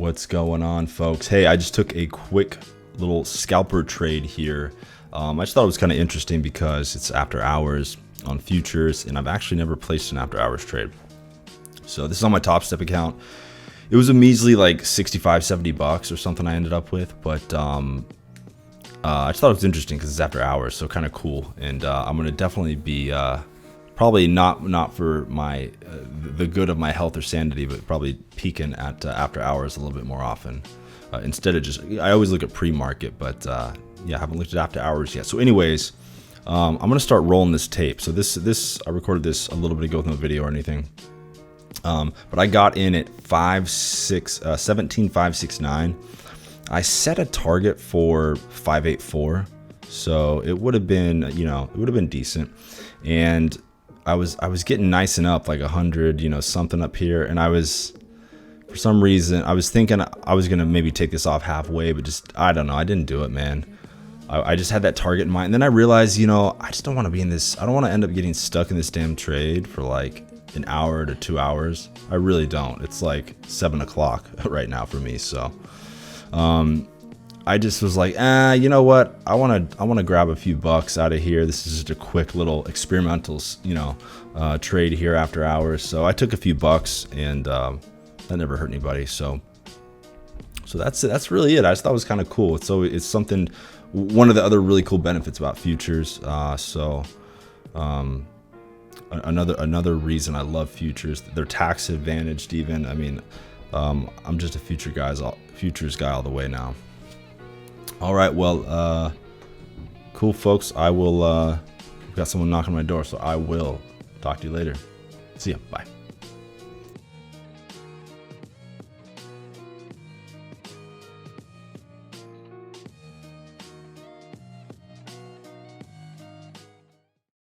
What's going on, folks? Hey, I just took a quick little scalper trade here. I just thought it was kind of interesting because it's after hours on futures, and I've actually never placed an after hours trade. So this is on my Top Step account. It was a measly like 65, 70 bucks or something I ended up with, but I just thought it was interesting because it's after hours, so kind of cool. And I'm gonna definitely be probably not for my the good of my health or sanity, but probably peeking at after hours a little bit more often instead of just. I always look at pre-market, but yeah, I haven't looked at after hours yet. So anyways, I'm gonna start rolling this tape. So this I recorded this a little bit ago with no video or anything. But I got in at 17,569. I set a target for 584, so it would have been, it would have been decent. And I was getting nice and up like 100, something up here, and for some reason I was thinking I was gonna maybe take this off halfway, but just I don't know, I didn't do it, man. I just had that target in mind, and then I realized, I just don't want to be in this. I don't want to end up getting stuck in this damn trade for like an hour to 2 hours. I really don't. It's like 7 o'clock right now for me, so I just was like, you know what? I want to grab a few bucks out of here. This is just a quick little experimental, trade here after hours. So I took a few bucks, and that never hurt anybody. So that's really it. I just thought it was kind of cool. It's something. One of the other really cool benefits about futures. Another reason I love futures, they're tax advantaged even. I mean, I'm just a futures guy all the way now. All right, well, cool, folks. I will, we've got someone knocking on my door, so I will talk to you later. See ya, bye.